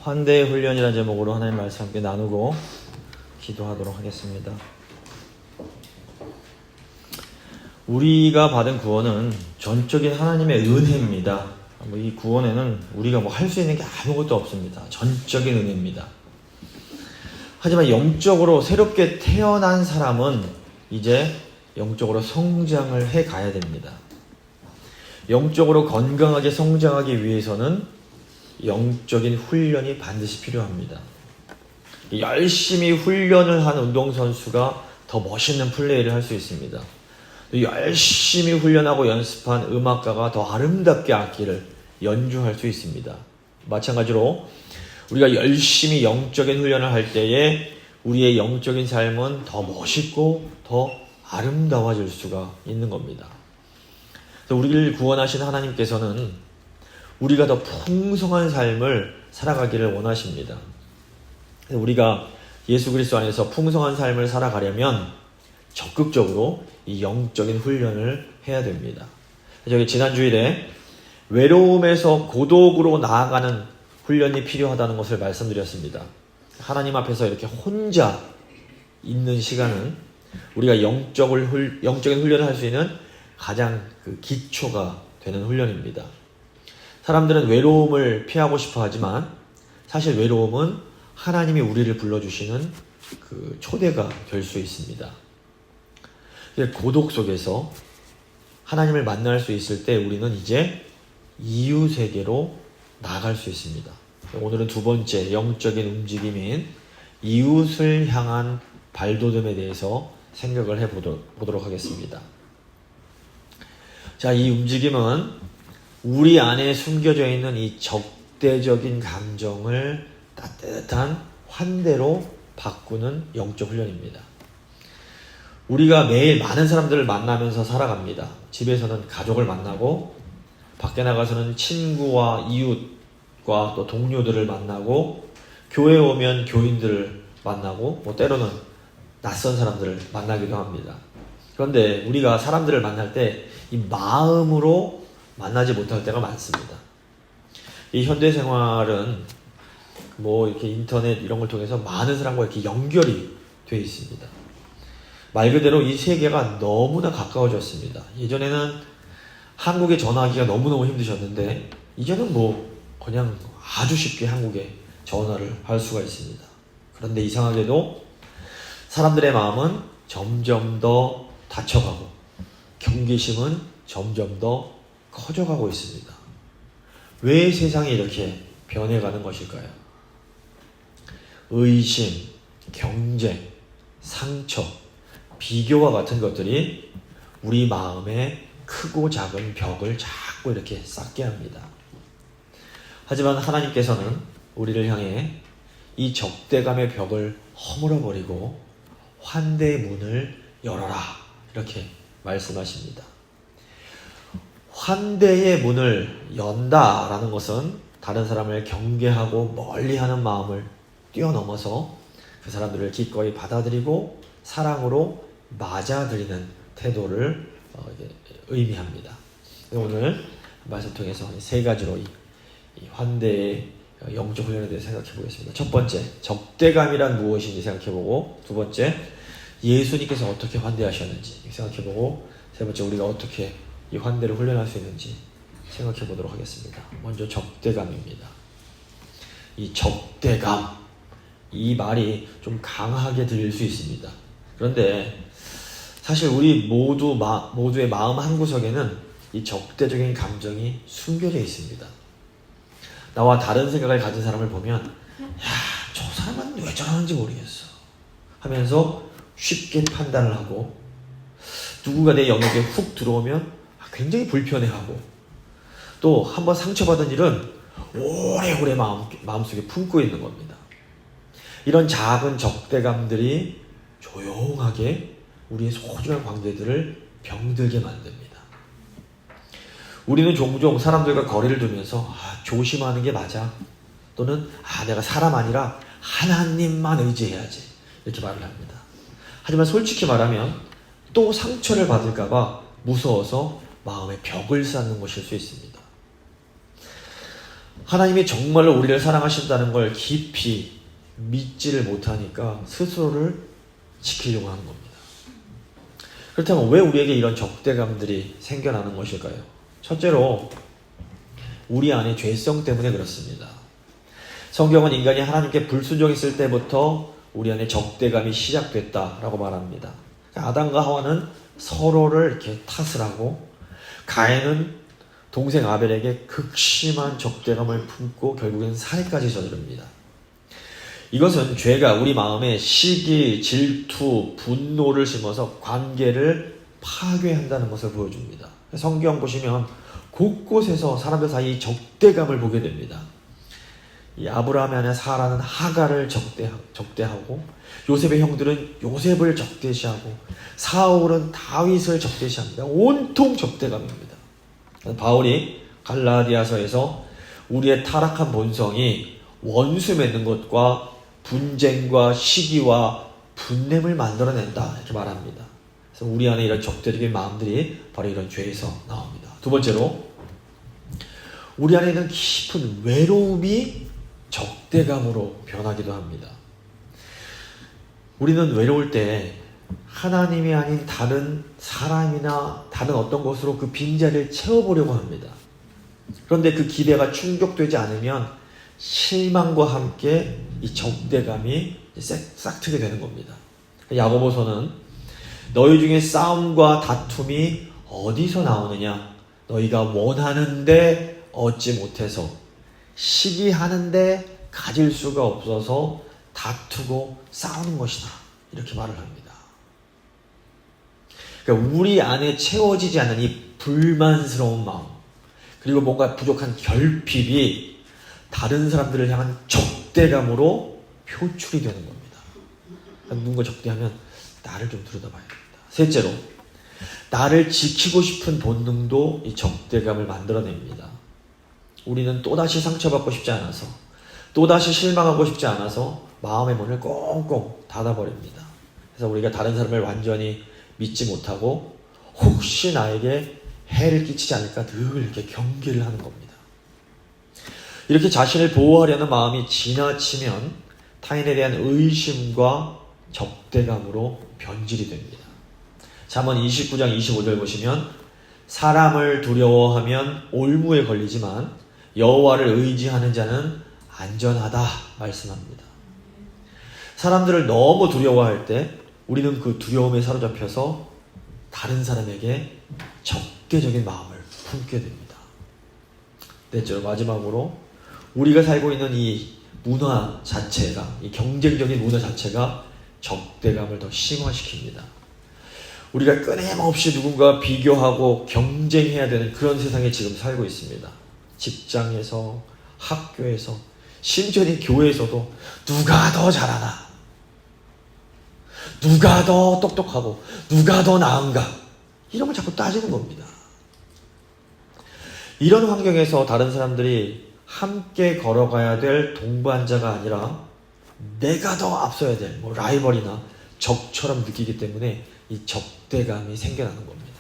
환대의 훈련이라는 제목으로 하나님 말씀 함께 나누고 기도하도록 하겠습니다. 우리가 받은 구원은 전적인 하나님의 은혜입니다. 이 구원에는 우리가 할 수 있는 게 아무것도 없습니다. 전적인 은혜입니다. 하지만 영적으로 새롭게 태어난 사람은 이제 영적으로 성장을 해 가야 됩니다. 영적으로 건강하게 성장하기 위해서는 영적인 훈련이 반드시 필요합니다. 열심히 훈련을 한 운동선수가 더 멋있는 플레이를 할 수 있습니다. 열심히 훈련하고 연습한 음악가가 더 아름답게 악기를 연주할 수 있습니다. 마찬가지로 우리가 열심히 영적인 훈련을 할 때에 우리의 영적인 삶은 더 멋있고 더 아름다워질 수가 있는 겁니다. 그래서 우리를 구원하신 하나님께서는 우리가 더 풍성한 삶을 살아가기를 원하십니다. 우리가 예수 그리스도 안에서 풍성한 삶을 살아가려면 적극적으로 이 영적인 훈련을 해야 됩니다. 저기 지난 주일에 외로움에서 고독으로 나아가는 훈련이 필요하다는 것을 말씀드렸습니다. 하나님 앞에서 이렇게 혼자 있는 시간은 우리가 영적인 훈련을 할 수 있는 가장 기초가 되는 훈련입니다. 사람들은 외로움을 피하고 싶어 하지만 사실 외로움은 하나님이 우리를 불러주시는 초대가 될 수 있습니다. 고독 속에서 하나님을 만날 수 있을 때 우리는 이제 이웃에게로 나아갈 수 있습니다. 오늘은 두 번째 영적인 움직임인 이웃을 향한 발돋움에 대해서 생각을 해보도록 하겠습니다. 자, 이 움직임은 우리 안에 숨겨져 있는 이 적대적인 감정을 따뜻한 환대로 바꾸는 영적 훈련입니다. 우리가 매일 많은 사람들을 만나면서 살아갑니다. 집에서는 가족을 만나고 밖에 나가서는 친구와 이웃과 또 동료들을 만나고 교회에 오면 교인들을 만나고 때로는 낯선 사람들을 만나기도 합니다. 그런데 우리가 사람들을 만날 때 이 마음으로 만나지 못할 때가 많습니다. 이 현대 생활은 이렇게 인터넷 이런 걸 통해서 많은 사람과 이렇게 연결이 되어 있습니다. 말 그대로 이 세계가 너무나 가까워졌습니다. 예전에는 한국에 전화하기가 너무너무 힘드셨는데 이제는 그냥 아주 쉽게 한국에 전화를 할 수가 있습니다. 그런데 이상하게도 사람들의 마음은 점점 더 닫혀가고 경계심은 점점 더 커져가고 있습니다. 왜 세상이 이렇게 변해가는 것일까요? 의심, 경쟁, 상처, 비교와 같은 것들이 우리 마음에 크고 작은 벽을 자꾸 이렇게 쌓게 합니다. 하지만 하나님께서는 우리를 향해 이 적대감의 벽을 허물어버리고 환대의 문을 열어라 이렇게 말씀하십니다. 환대의 문을 연다라는 것은 다른 사람을 경계하고 멀리하는 마음을 뛰어넘어서 그 사람들을 기꺼이 받아들이고 사랑으로 맞아들이는 태도를 의미합니다. 오늘 말씀 통해서 세 가지로 이 환대의 영적 훈련에 대해서 생각해 보겠습니다. 첫 번째, 적대감이란 무엇인지 생각해보고, 두 번째, 예수님께서 어떻게 환대하셨는지 생각해보고, 세 번째, 우리가 어떻게 이 환대를 훈련할 수 있는지 생각해 보도록 하겠습니다. 먼저 적대감입니다. 이 적대감, 이 말이 좀 강하게 들릴 수 있습니다. 그런데 사실 우리 모두의 마음 한구석에는 이 적대적인 감정이 숨겨져 있습니다. 나와 다른 생각을 가진 사람을 보면 저 사람은 왜 저러는지 모르겠어 하면서 쉽게 판단을 하고, 누군가 내 영역에 훅 들어오면 굉장히 불편해하고, 또 한번 상처받은 일은 오래오래 마음속에 품고 있는 겁니다. 이런 작은 적대감들이 조용하게 우리의 소중한 관계들을 병들게 만듭니다. 우리는 종종 사람들과 거리를 두면서 조심하는 게 맞아, 또는 내가 사람 아니라 하나님만 의지해야지 이렇게 말을 합니다. 하지만 솔직히 말하면 또 상처를 받을까봐 무서워서 마음에 벽을 쌓는 것일 수 있습니다. 하나님이 정말로 우리를 사랑하신다는 걸 깊이 믿지를 못하니까 스스로를 지키려고 하는 겁니다. 그렇다면 왜 우리에게 이런 적대감들이 생겨나는 것일까요? 첫째로 우리 안에 죄성 때문에 그렇습니다. 성경은 인간이 하나님께 불순종했을 때부터 우리 안에 적대감이 시작됐다라고 말합니다. 아담과 하와는 서로를 이렇게 탓을 하고, 가인은 동생 아벨에게 극심한 적대감을 품고 결국엔 살해까지 저지릅니다. 이것은 죄가 우리 마음에 시기, 질투, 분노를 심어서 관계를 파괴한다는 것을 보여줍니다. 성경 보시면 곳곳에서 사람들 사이 적대감을 보게 됩니다. 이 아브라함의 아내 사라는 하갈을 적대하고, 요셉의 형들은 요셉을 적대시하고, 사울은 다윗을 적대시합니다. 온통 적대감입니다. 바울이 갈라디아서에서 우리의 타락한 본성이 원수 맺는 것과 분쟁과 시기와 분냄을 만들어낸다, 이렇게 말합니다. 그래서 우리 안에 이런 적대적인 마음들이 바로 이런 죄에서 나옵니다. 두 번째로, 우리 안에 있는 깊은 외로움이 적대감으로 변하기도 합니다. 우리는 외로울 때 하나님이 아닌 다른 사람이나 다른 어떤 것으로 그 빈자리를 채워보려고 합니다. 그런데 그 기대가 충족되지 않으면 실망과 함께 이 적대감이 싹트게 되는 겁니다. 야고보서는 너희 중에 싸움과 다툼이 어디서 나오느냐? 너희가 원하는데 얻지 못해서, 시기하는데 가질 수가 없어서 다투고 싸우는 것이다, 이렇게 말을 합니다. 그러니까 우리 안에 채워지지 않는 이 불만스러운 마음, 그리고 뭔가 부족한 결핍이 다른 사람들을 향한 적대감으로 표출이 되는 겁니다. 누군가 적대하면 나를 좀 들여다봐야 됩니다. 셋째로, 나를 지키고 싶은 본능도 이 적대감을 만들어냅니다. 우리는 또다시 상처받고 싶지 않아서, 또다시 실망하고 싶지 않아서 마음의 문을 꽁꽁 닫아버립니다. 그래서 우리가 다른 사람을 완전히 믿지 못하고 혹시 나에게 해를 끼치지 않을까 늘 이렇게 경계를 하는 겁니다. 이렇게 자신을 보호하려는 마음이 지나치면 타인에 대한 의심과 적대감으로 변질이 됩니다. 잠언 29장 25절 보시면 사람을 두려워하면 올무에 걸리지만 여호와를 의지하는 자는 안전하다 말씀합니다. 사람들을 너무 두려워할 때 우리는 그 두려움에 사로잡혀서 다른 사람에게 적대적인 마음을 품게 됩니다. 넷째로, 마지막으로, 우리가 살고 있는 이 문화 자체가, 이 경쟁적인 문화 자체가 적대감을 더 심화시킵니다. 우리가 끊임없이 누군가 비교하고 경쟁해야 되는 그런 세상에 지금 살고 있습니다. 직장에서, 학교에서, 심지어 교회에서도 누가 더 잘하나, 누가 더 똑똑하고 누가 더 나은가, 이런 걸 자꾸 따지는 겁니다. 이런 환경에서 다른 사람들이 함께 걸어가야 될 동반자가 아니라 내가 더 앞서야 될 라이벌이나 적처럼 느끼기 때문에 이 적대감이 생겨나는 겁니다.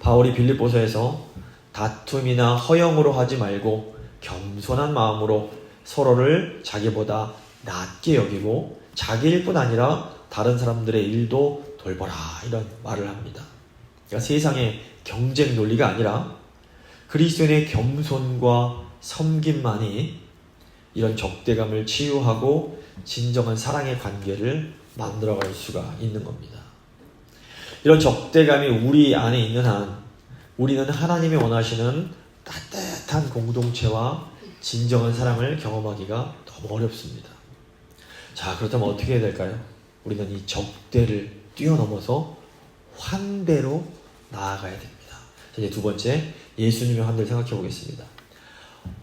바울이 빌립보서에서 다툼이나 허영으로 하지 말고 겸손한 마음으로 서로를 자기보다 낮게 여기고 자기 일뿐 아니라 다른 사람들의 일도 돌보라, 이런 말을 합니다. 그러니까 세상의 경쟁 논리가 아니라 그리스도인의 겸손과 섬김만이 이런 적대감을 치유하고 진정한 사랑의 관계를 만들어갈 수가 있는 겁니다. 이런 적대감이 우리 안에 있는 한 우리는 하나님이 원하시는 따뜻한 공동체와 진정한 사랑을 경험하기가 너무 어렵습니다. 자, 그렇다면 어떻게 해야 될까요? 우리는 이 적대를 뛰어넘어서 환대로 나아가야 됩니다. 이제 두 번째, 예수님의 환대를 생각해 보겠습니다.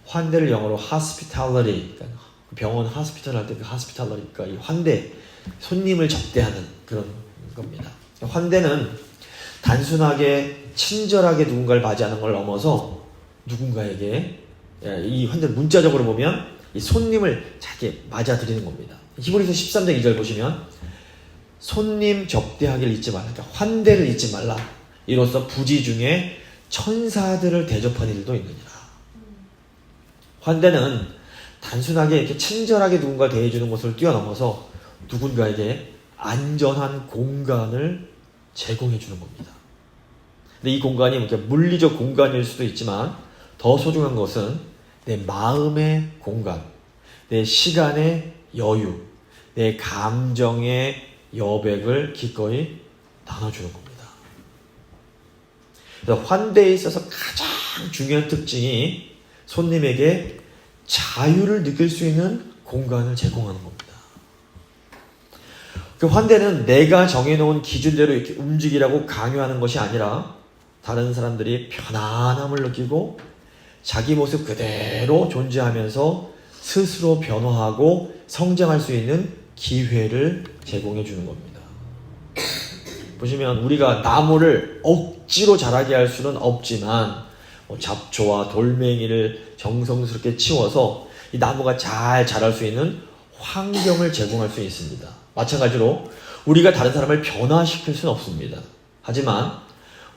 환대를 영어로 hospitality, 그러니까 병원 hospital 할 때 그 hospitality가 이 환대, 손님을 접대하는 그런 겁니다. 환대는 단순하게 친절하게 누군가를 맞이하는 걸 넘어서 누군가에게, 이 환대를 문자적으로 보면 이 손님을 자기 맞아들이는 겁니다. 히브리서 13장 2절 보시면 손님 접대하기를 잊지 말라, 그러니까 환대를 잊지 말라. 이로써 부지 중에 천사들을 대접하는 일도 있느니라. 환대는 단순하게 이렇게 친절하게 누군가를 대해주는 것을 뛰어넘어서 누군가에게 안전한 공간을 제공해 주는 겁니다. 근데 이 공간이 이렇게 물리적 공간일 수도 있지만 더 소중한 것은 내 마음의 공간, 내 시간의 여유, 내 감정의 여백을 기꺼이 나눠주는 겁니다. 그래서 환대에 있어서 가장 중요한 특징이 손님에게 자유를 느낄 수 있는 공간을 제공하는 겁니다. 그 환대는 내가 정해놓은 기준대로 이렇게 움직이라고 강요하는 것이 아니라 다른 사람들이 편안함을 느끼고 자기 모습 그대로 존재하면서 스스로 변화하고 성장할 수 있는 기회를 제공해 주는 겁니다. 보시면 우리가 나무를 억지로 자라게 할 수는 없지만 잡초와 돌멩이를 정성스럽게 치워서 이 나무가 잘 자랄 수 있는 환경을 제공할 수 있습니다. 마찬가지로 우리가 다른 사람을 변화시킬 수는 없습니다. 하지만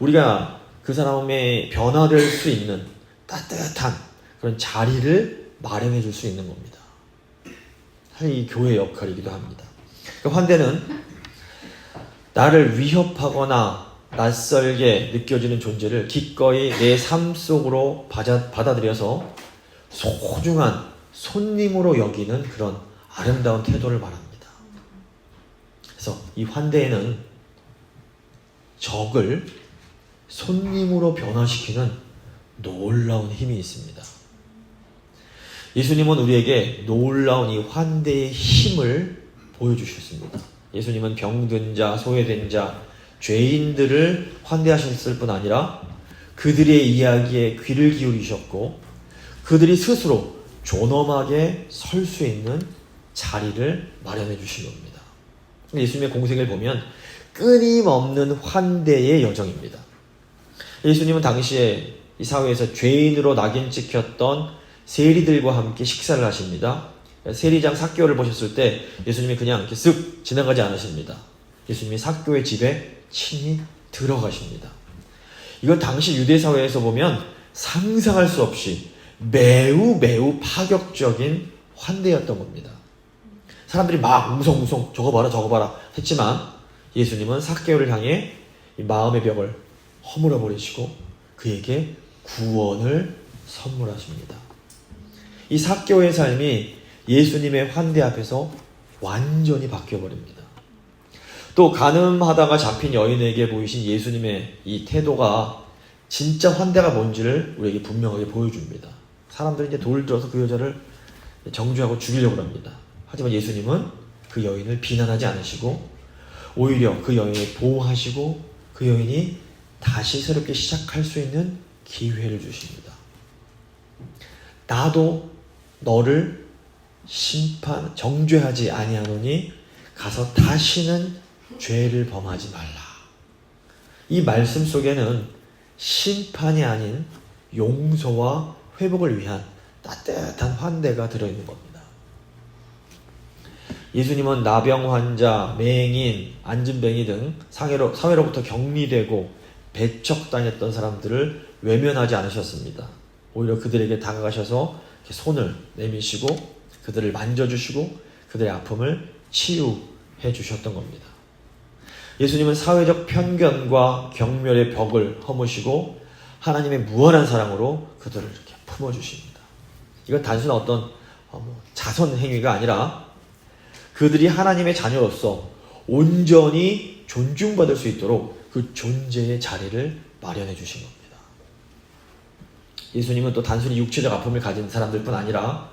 우리가 그 사람의 변화될 수 있는 따뜻한 그런 자리를 마련해 줄 수 있는 겁니다. 사실 이 교회의 역할이기도 합니다. 환대는 나를 위협하거나 낯설게 느껴지는 존재를 기꺼이 내 삶 속으로 받아들여서 소중한 손님으로 여기는 그런 아름다운 태도를 말합니다. 그래서 이 환대에는 적을 손님으로 변화시키는 놀라운 힘이 있습니다. 예수님은 우리에게 놀라운 이 환대의 힘을 보여주셨습니다. 예수님은 병든 자, 소외된 자, 죄인들을 환대하셨을 뿐 아니라 그들의 이야기에 귀를 기울이셨고 그들이 스스로 존엄하게 설 수 있는 자리를 마련해 주신 겁니다. 예수님의 공생을 보면 끊임없는 환대의 여정입니다. 예수님은 당시에 이 사회에서 죄인으로 낙인 찍혔던 세리들과 함께 식사를 하십니다. 세리장 삭개오를 보셨을 때 예수님이 그냥 이렇게 쓱 지나가지 않으십니다. 예수님이 삭개오의 집에 친히 들어가십니다. 이건 당시 유대 사회에서 보면 상상할 수 없이 매우 파격적인 환대였던 겁니다. 사람들이 막 웅성웅성 저거 봐라 했지만 예수님은 삭개오를 향해 이 마음의 벽을 허물어 버리시고 그에게 구원을 선물하십니다. 이 삭개오의 삶이 예수님의 환대 앞에서 완전히 바뀌어버립니다. 또 간음하다가 잡힌 여인에게 보이신 예수님의 이 태도가 진짜 환대가 뭔지를 우리에게 분명하게 보여줍니다. 사람들이 이제 돌을 들어서 그 여자를 정죄하고 죽이려고 합니다. 하지만 예수님은 그 여인을 비난하지 않으시고 오히려 그 여인을 보호하시고 그 여인이 다시 새롭게 시작할 수 있는 기회를 주십니다. 나도 너를 정죄하지 아니하노니 가서 다시는 죄를 범하지 말라. 이 말씀 속에는 심판이 아닌 용서와 회복을 위한 따뜻한 환대가 들어있는 겁니다. 예수님은 나병 환자, 맹인, 안진뱅이 등 사회로부터 격리되고 배척당했던 사람들을 외면하지 않으셨습니다. 오히려 그들에게 다가가셔서 손을 내미시고 그들을 만져주시고 그들의 아픔을 치유해 주셨던 겁니다. 예수님은 사회적 편견과 경멸의 벽을 허무시고 하나님의 무한한 사랑으로 그들을 이렇게 품어주십니다. 이건 단순한 어떤 자선 행위가 아니라 그들이 하나님의 자녀로서 온전히 존중받을 수 있도록 그 존재의 자리를 마련해 주신 겁니다. 예수님은 또 단순히 육체적 아픔을 가진 사람들뿐 아니라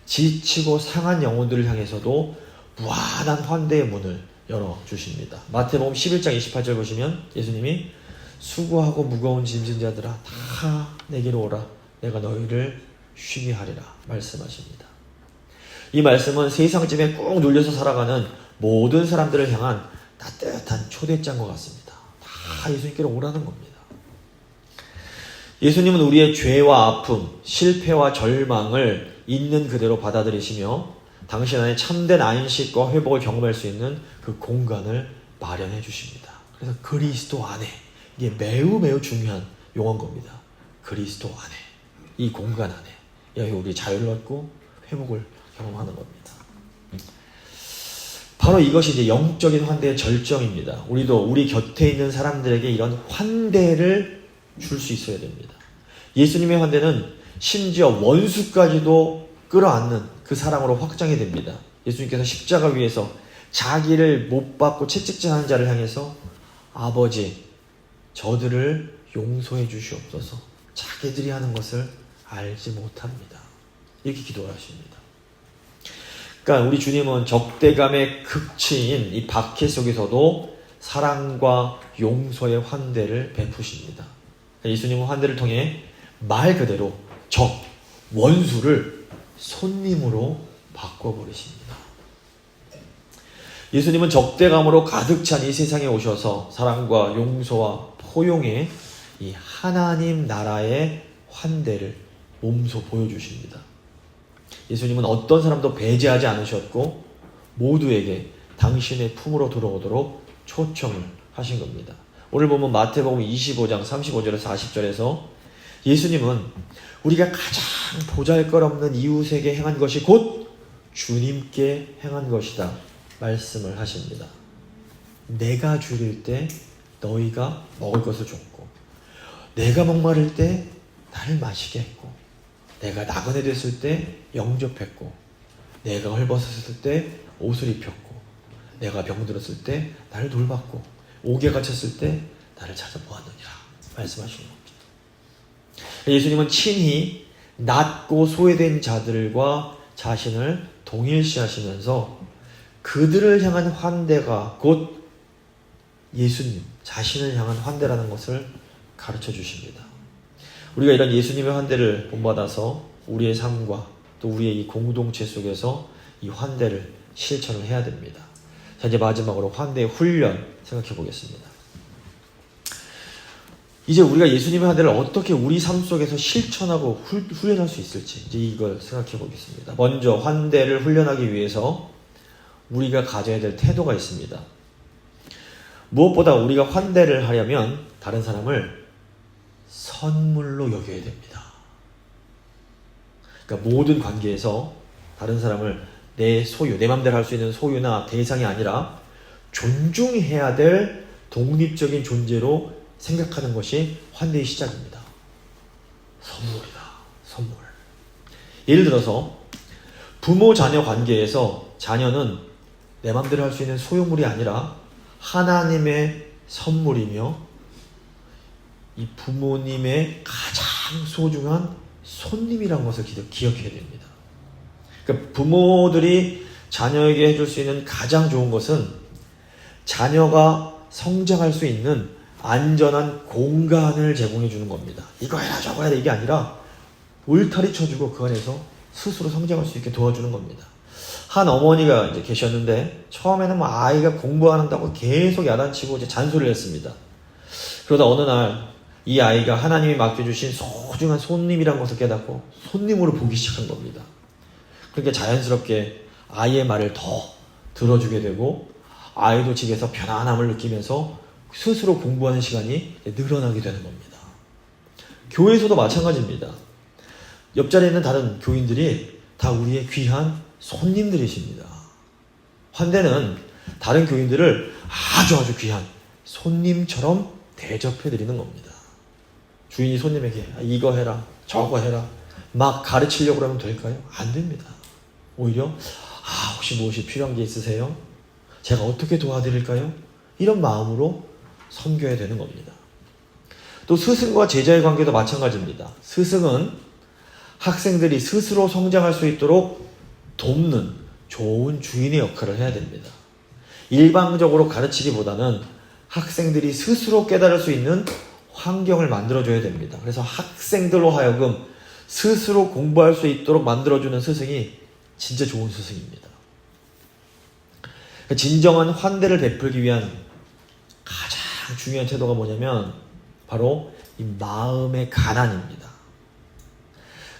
지치고 상한 영혼들을 향해서도 무한한 환대의 문을 열어주십니다. 마태복음 11장 28절 보시면 예수님이 수고하고 무거운 짐진 자들아 다 내게로 오라 내가 너희를 쉬게 하리라 말씀하십니다. 이 말씀은 세상쯤에 꾹 눌려서 살아가는 모든 사람들을 향한 따뜻한 초대장과 같습니다. 다 예수님께로 오라는 겁니다. 예수님은 우리의 죄와 아픔, 실패와 절망을 있는 그대로 받아들이시며 당신 안에 참된 안식과 회복을 경험할 수 있는 그 공간을 마련해 주십니다. 그래서 그리스도 안에, 이게 매우 중요한 용어인 겁니다. 그리스도 안에, 이 공간 안에 여기 우리 자유를 얻고 회복을 경험하는 겁니다. 바로 이것이 이제 영적인 환대의 절정입니다. 우리도 우리 곁에 있는 사람들에게 이런 환대를 줄 수 있어야 됩니다. 예수님의 환대는 심지어 원수까지도 끌어안는 그 사랑으로 확장이 됩니다. 예수님께서 십자가 위에서 자기를 못 받고 채찍질하는 자를 향해서 아버지, 저들을 용서해 주시옵소서. 자기들이 하는 것을 알지 못합니다. 이렇게 기도를 하십니다. 그러니까 우리 주님은 적대감의 극치인 이 박해 속에서도 사랑과 용서의 환대를 베푸십니다. 예수님은 환대를 통해 말 그대로 적, 원수를 손님으로 바꿔버리십니다. 예수님은 적대감으로 가득 찬 이 세상에 오셔서 사랑과 용서와 포용의 이 하나님 나라의 환대를 몸소 보여주십니다. 예수님은 어떤 사람도 배제하지 않으셨고 모두에게 당신의 품으로 들어오도록 초청을 하신 겁니다. 오늘 보면 마태복음 25장 35절에서 40절에서 예수님은 우리가 가장 보잘것없는 이웃에게 행한 것이 곧 주님께 행한 것이다 말씀을 하십니다. 내가 줄일 때 너희가 먹을 것을 줬고, 내가 목마를 때 나를 마시게 했고, 내가 나그네 됐을 때 영접했고, 내가 헐벗었을 때 옷을 입혔고, 내가 병들었을 때 나를 돌봤고, 옥에 갇혔을 때 나를 찾아보았느니라 말씀하시는 겁니다. 예수님은 친히 낮고 소외된 자들과 자신을 동일시하시면서 그들을 향한 환대가 곧 예수님 자신을 향한 환대라는 것을 가르쳐 주십니다. 우리가 이런 예수님의 환대를 본받아서 우리의 삶과 또 우리의 이 공동체 속에서 이 환대를 실천을 해야 됩니다. 자, 이제 마지막으로 환대의 훈련 생각해 보겠습니다. 이제 우리가 예수님의 환대를 어떻게 우리 삶 속에서 실천하고 훈련할 수 있을지 이제 이걸 생각해 보겠습니다. 먼저 환대를 훈련하기 위해서 우리가 가져야 될 태도가 있습니다. 무엇보다 우리가 환대를 하려면 다른 사람을 선물로 여겨야 됩니다. 그러니까 모든 관계에서 다른 사람을 내 소유, 내 맘대로 할 수 있는 소유나 대상이 아니라 존중해야 될 독립적인 존재로 생각하는 것이 환대의 시작입니다. 선물이다. 선물. 예를 들어서 부모 자녀 관계에서 자녀는 내 맘대로 할 수 있는 소유물이 아니라 하나님의 선물이며 이 부모님의 가장 소중한 손님이라는 것을 기억해야 됩니다. 그러니까 부모들이 자녀에게 해줄 수 있는 가장 좋은 것은 자녀가 성장할 수 있는 안전한 공간을 제공해 주는 겁니다. 이거 해라 저거 해라 이게 아니라 울타리 쳐주고 그 안에서 스스로 성장할 수 있게 도와주는 겁니다. 한 어머니가 이제 계셨는데 처음에는 뭐 아이가 공부한다고 계속 야단치고 이제 잔소리를 했습니다. 그러다 어느 날 이 아이가 하나님이 맡겨주신 소중한 손님이란 것을 깨닫고 손님으로 보기 시작한 겁니다. 그러니까 자연스럽게 아이의 말을 더 들어주게 되고 아이도 집에서 편안함을 느끼면서 스스로 공부하는 시간이 늘어나게 되는 겁니다. 교회에서도 마찬가지입니다. 옆자리에 있는 다른 교인들이 다 우리의 귀한 손님들이십니다. 환대는 다른 교인들을 아주 귀한 손님처럼 대접해드리는 겁니다. 주인이 손님에게 이거 해라 저거 해라 막 가르치려고 하면 될까요? 안 됩니다. 오히려 혹시 무엇이 필요한 게 있으세요? 제가 어떻게 도와드릴까요? 이런 마음으로 섬겨야 되는 겁니다. 또 스승과 제자의 관계도 마찬가지입니다. 스승은 학생들이 스스로 성장할 수 있도록 돕는 좋은 주인의 역할을 해야 됩니다. 일방적으로 가르치기보다는 학생들이 스스로 깨달을 수 있는 환경을 만들어줘야 됩니다. 그래서 학생들로 하여금 스스로 공부할 수 있도록 만들어주는 스승이 진짜 좋은 스승입니다. 진정한 환대를 베풀기 위한 가장 중요한 태도가 뭐냐면 바로 이 마음의 가난입니다.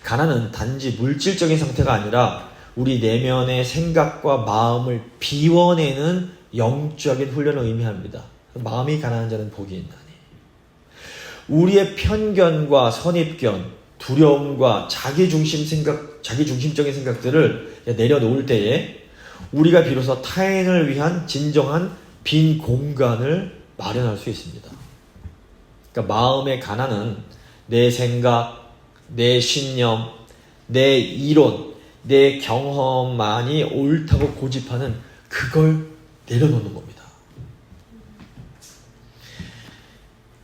가난은 단지 물질적인 상태가 아니라 우리 내면의 생각과 마음을 비워내는 영적인 훈련을 의미합니다. 마음이 가난한 자는 복이 있나니. 우리의 편견과 선입견, 두려움과 자기중심적인 생각들을 내려놓을 때에 우리가 비로소 타인을 위한 진정한 빈 공간을 마련할 수 있습니다. 그러니까 마음의 가난은 내 생각, 내 신념, 내 이론, 내 경험만이 옳다고 고집하는 그걸 내려놓는 겁니다.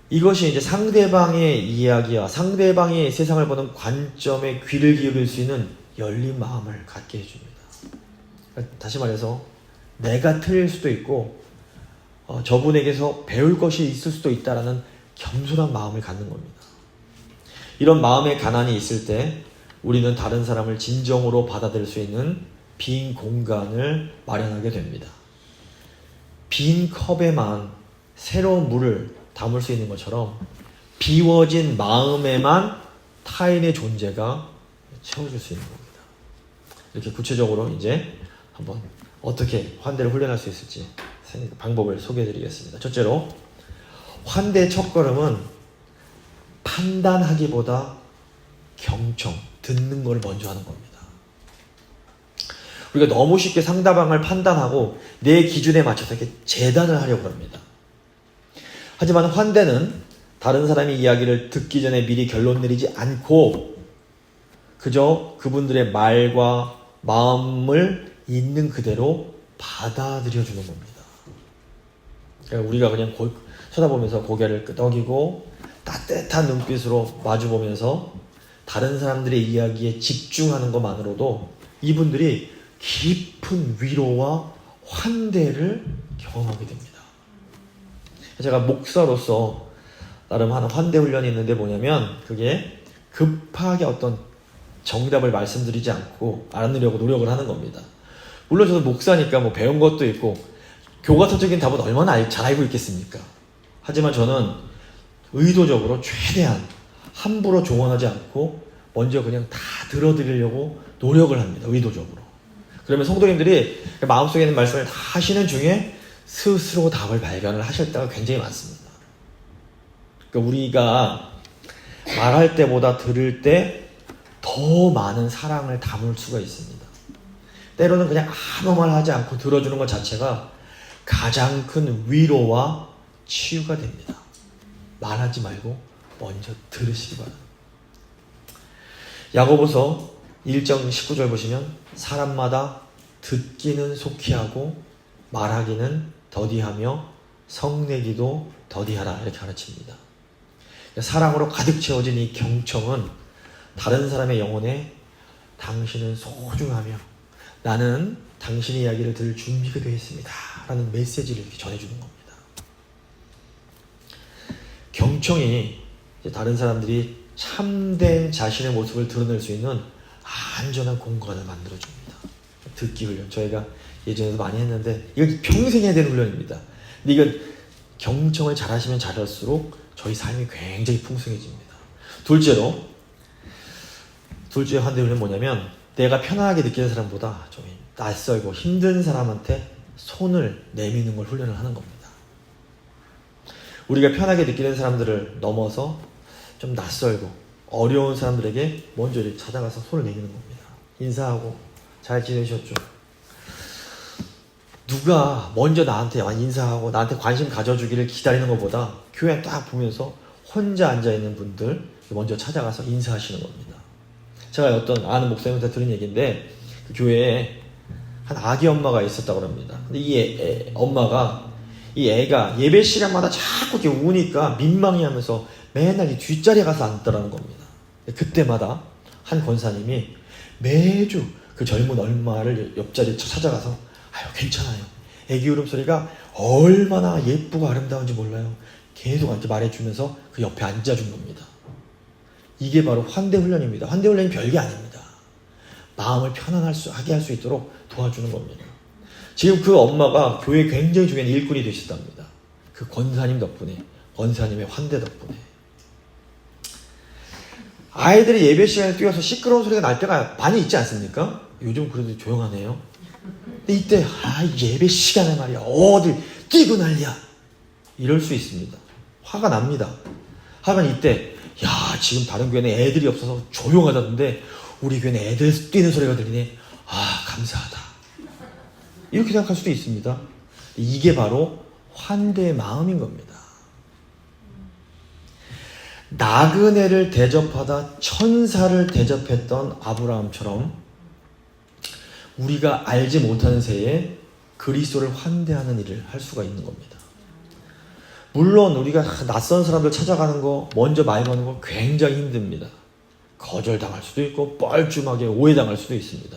이것이 이제 상대방의 이야기와 상대방이 세상을 보는 관점에 귀를 기울일 수 있는 열린 마음을 갖게 해줍니다. 다시 말해서 내가 틀릴 수도 있고 저분에게서 배울 것이 있을 수도 있다라는 겸손한 마음을 갖는 겁니다. 이런 마음의 가난이 있을 때 우리는 다른 사람을 진정으로 받아들일 수 있는 빈 공간을 마련하게 됩니다. 빈 컵에만 새로운 물을 담을 수 있는 것처럼 비워진 마음에만 타인의 존재가 채워줄 수 있는 겁니다. 이렇게 구체적으로 이제 한번 어떻게 환대를 훈련할 수 있을지 방법을 소개해 드리겠습니다. 첫째로, 환대의 첫걸음은 판단하기보다 경청, 듣는 걸 먼저 하는 겁니다. 우리가 너무 쉽게 상대방을 판단하고 내 기준에 맞춰서 이렇게 재단을 하려고 합니다. 하지만 환대는 다른 사람의 이야기를 듣기 전에 미리 결론 내리지 않고 그저 그분들의 말과 마음을 있는 그대로 받아들여주는 겁니다. 그러니까 우리가 그냥 쳐다보면서 고개를 끄덕이고 따뜻한 눈빛으로 마주보면서 다른 사람들의 이야기에 집중하는 것만으로도 이분들이 깊은 위로와 환대를 경험하게 됩니다. 제가 목사로서 나름 하는 환대 훈련이 있는데 뭐냐면 그게 급하게 어떤 정답을 말씀드리지 않고 알아내려고 노력을 하는 겁니다. 물론 저도 목사니까 뭐 배운 것도 있고 교과서적인 답은 얼마나 잘 알고 있겠습니까? 하지만 저는 의도적으로 최대한 함부로 조언하지 않고 먼저 그냥 다 들어드리려고 노력을 합니다. 의도적으로. 그러면 성도님들이 마음속에 있는 말씀을 다 하시는 중에 스스로 답을 발견을 하실 때가 굉장히 많습니다. 그러니까 우리가 말할 때보다 들을 때 더 많은 사랑을 담을 수가 있습니다. 때로는 그냥 아무 말 하지 않고 들어주는 것 자체가 가장 큰 위로와 치유가 됩니다. 말하지 말고 먼저 들으시기 바랍니다. 야고보서 1장 19절 보시면 사람마다 듣기는 속히 하고 말하기는 더디하며 성내기도 더디하라 이렇게 가르칩니다. 사랑으로 가득 채워진 이 경청은 다른 사람의 영혼에 당신은 소중하며 나는 당신의 이야기를 들을 준비가 되어 있습니다 라는 메시지를 이렇게 전해주는 겁니다. 경청이 다른 사람들이 참된 자신의 모습을 드러낼 수 있는 안전한 공간을 만들어줍니다. 듣기 훈련 저희가 예전에도 많이 했는데 이건 평생 해야 되는 훈련입니다. 근데 이건 경청을 잘하시면 잘할수록 저희 삶이 굉장히 풍성해집니다. 둘째 환대 훈련은 뭐냐면 내가 편안하게 느끼는 사람보다 좀 낯설고 힘든 사람한테 손을 내미는 걸 훈련을 하는 겁니다. 우리가 편하게 느끼는 사람들을 넘어서 좀 낯설고 어려운 사람들에게 먼저 이렇게 찾아가서 손을 내미는 겁니다. 인사하고 잘 지내셨죠? 누가 먼저 나한테 인사하고 나한테 관심 가져주기를 기다리는 것보다 교회 딱 보면서 혼자 앉아있는 분들 먼저 찾아가서 인사하시는 겁니다. 제가 어떤 아는 목사님한테 들은 얘기인데 그 교회에 한 아기 엄마가 있었다고 합니다. 근데 이 엄마가 이 애가 예배 시간마다 자꾸 이렇게 우니까 민망해하면서 맨날 이 뒷자리에 가서 앉더라는 겁니다. 그때마다 한 권사님이 매주 그 젊은 엄마를 옆자리에 찾아가서 아유 괜찮아요. 애기 울음소리가 얼마나 예쁘고 아름다운지 몰라요. 계속 이렇게 말해주면서 그 옆에 앉아준 겁니다. 이게 바로 환대 훈련입니다. 환대 훈련이 별게 아닙니다. 마음을 편안하게 할 수 있도록 도와주는 겁니다. 지금 그 엄마가 교회에 굉장히 중요한 일꾼이 되셨답니다. 그 권사님 덕분에, 권사님의 환대 덕분에. 아이들이 예배 시간에 뛰어서 시끄러운 소리가 날 때가 많이 있지 않습니까? 요즘 그래도 조용하네요. 근데 이때 예배 시간에 말이야 어딜 뛰고 난리야 이럴 수 있습니다. 화가 납니다. 하지만 이때 야, 지금 다른 교회는 애들이 없어서 조용하다던데 우리 교회는 애들 뛰는 소리가 들리네. 아, 감사하다. 이렇게 생각할 수도 있습니다. 이게 바로 환대의 마음인 겁니다. 나그네를 대접하다 천사를 대접했던 아브라함처럼 우리가 알지 못하는 새에 그리스도를 환대하는 일을 할 수가 있는 겁니다. 물론 우리가 낯선 사람들 찾아가는 거, 먼저 말 거는 거 굉장히 힘듭니다. 거절당할 수도 있고 뻘쭘하게 오해당할 수도 있습니다.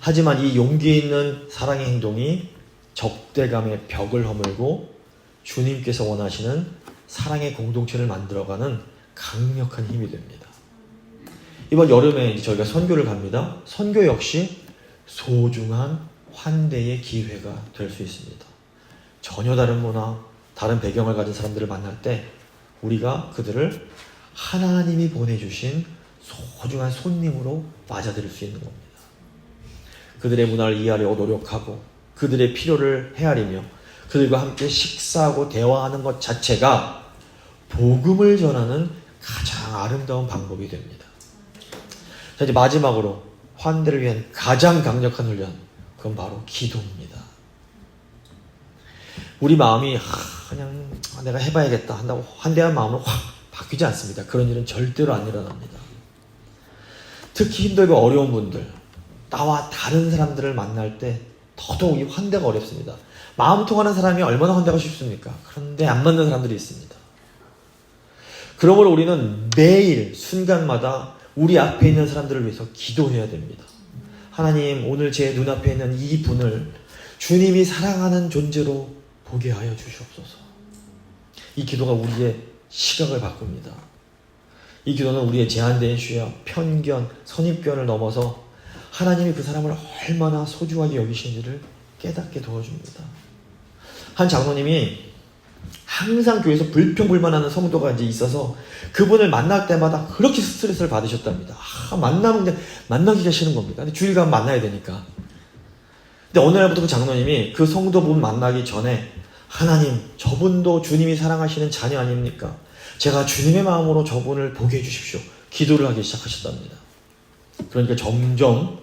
하지만 이 용기 있는 사랑의 행동이 적대감의 벽을 허물고 주님께서 원하시는 사랑의 공동체를 만들어가는 강력한 힘이 됩니다. 이번 여름에 저희가 선교를 갑니다. 선교 역시 소중한 환대의 기회가 될 수 있습니다. 전혀 다른 문화, 다른 배경을 가진 사람들을 만날 때 우리가 그들을 하나님이 보내주신 소중한 손님으로 맞아들일 수 있는 겁니다. 그들의 문화를 이해하려고 노력하고 그들의 필요를 헤아리며 그들과 함께 식사하고 대화하는 것 자체가 복음을 전하는 가장 아름다운 방법이 됩니다. 자, 이제 마지막으로 환대를 위한 가장 강력한 훈련, 그건 바로 기도입니다. 우리 마음이 그냥 내가 해봐야겠다 한다고 환대한 마음으로 확 바뀌지 않습니다. 그런 일은 절대로 안 일어납니다. 특히 힘들고 어려운 분들, 나와 다른 사람들을 만날 때 더더욱 이 환대가 어렵습니다. 마음 통하는 사람이 얼마나 환대가 쉽습니까? 그런데 안 맞는 사람들이 있습니다. 그러므로 우리는 매일 순간마다 우리 앞에 있는 사람들을 위해서 기도해야 됩니다. 하나님, 오늘 제 눈앞에 있는 이 분을 주님이 사랑하는 존재로 보게 하여 주시옵소서. 이 기도가 우리의 시각을 바꿉니다. 이 기도는 우리의 제한된 시야, 편견, 선입견을 넘어서 하나님이 그 사람을 얼마나 소중하게 여기시는지를 깨닫게 도와줍니다. 한 장로님이 항상 교회에서 불평불만하는 성도가 이제 있어서 그분을 만날 때마다 그렇게 스트레스를 받으셨답니다. 만나면 그냥 만나기가 싫은 겁니다. 근데 주일 가면 만나야 되니까. 근데 어느 날부터 그 장로님이 그 성도분 만나기 전에 하나님, 저분도 주님이 사랑하시는 자녀 아닙니까? 제가 주님의 마음으로 저분을 보게 해주십시오. 기도를 하기 시작하셨답니다. 그러니까 점점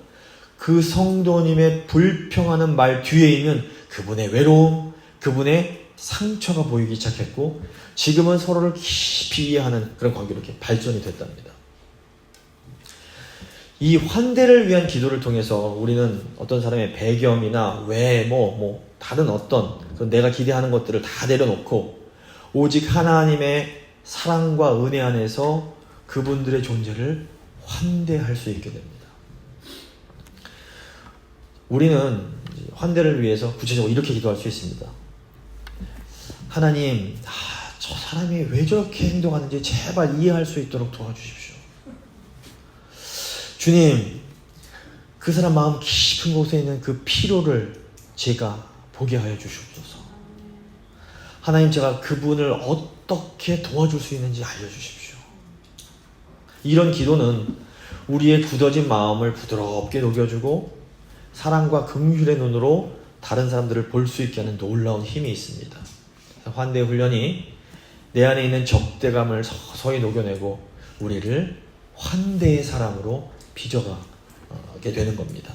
그 성도님의 불평하는 말 뒤에 있는 그분의 외로움, 그분의 상처가 보이기 시작했고 지금은 서로를 깊이 이해하는 그런 관계로 이렇게 발전이 됐답니다. 이 환대를 위한 기도를 통해서 우리는 어떤 사람의 배경이나 외모, 다른 어떤 내가 기대하는 것들을 다 내려놓고 오직 하나님의 사랑과 은혜 안에서 그분들의 존재를 환대할 수 있게 됩니다. 우리는 환대를 위해서 구체적으로 이렇게 기도할 수 있습니다. 하나님, 저 사람이 왜 저렇게 행동하는지 제발 이해할 수 있도록 도와주십시오. 주님, 그 사람 마음 깊은 곳에 있는 그 피로를 제가 보게 하여 주시옵소서. 하나님, 제가 그분을 어떻게 도와줄 수 있는지 알려주십시오. 이런 기도는 우리의 굳어진 마음을 부드럽게 녹여주고 사랑과 긍휼의 눈으로 다른 사람들을 볼 수 있게 하는 놀라운 힘이 있습니다. 환대 훈련이 내 안에 있는 적대감을 서서히 녹여내고 우리를 환대의 사람으로 빚어가게 되는 겁니다.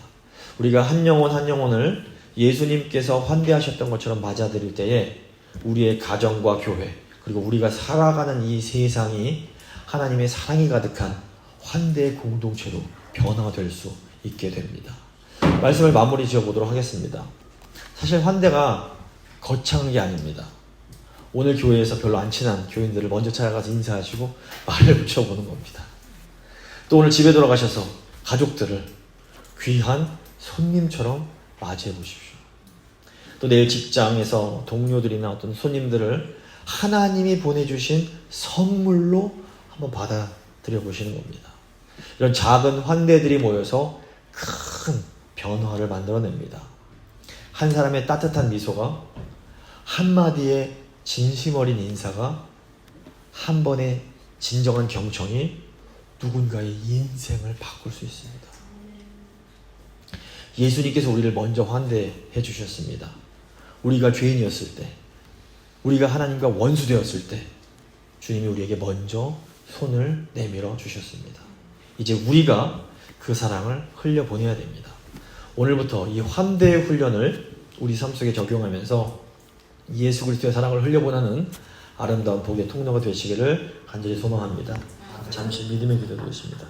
우리가 한 영혼 한 영혼을 예수님께서 환대하셨던 것처럼 맞아들일 때에 우리의 가정과 교회, 그리고 우리가 살아가는 이 세상이 하나님의 사랑이 가득한 환대의 공동체로 변화될 수 있게 됩니다. 말씀을 마무리 지어보도록 하겠습니다. 사실 환대가 거창한 게 아닙니다. 오늘 교회에서 별로 안 친한 교인들을 먼저 찾아가서 인사하시고 말을 붙여보는 겁니다. 또 오늘 집에 돌아가셔서 가족들을 귀한 손님처럼 맞이해 보십시오. 또 내일 직장에서 동료들이나 어떤 손님들을 하나님이 보내주신 선물로 한번 받아들여 보시는 겁니다. 이런 작은 환대들이 모여서 큰 변화를 만들어냅니다. 한 사람의 따뜻한 미소가, 한마디의 진심 어린 인사가, 한 번의 진정한 경청이 누군가의 인생을 바꿀 수 있습니다. 예수님께서 우리를 먼저 환대해 주셨습니다. 우리가 죄인이었을 때, 우리가 하나님과 원수되었을 때 주님이 우리에게 먼저 손을 내밀어 주셨습니다. 이제 우리가 그 사랑을 흘려보내야 됩니다. 오늘부터 이 환대의 훈련을 우리 삶 속에 적용하면서 예수 그리스도의 사랑을 흘려보내는 아름다운 복의 통로가 되시기를 간절히 소망합니다. 잠시 믿음의 기도 드리겠습니다.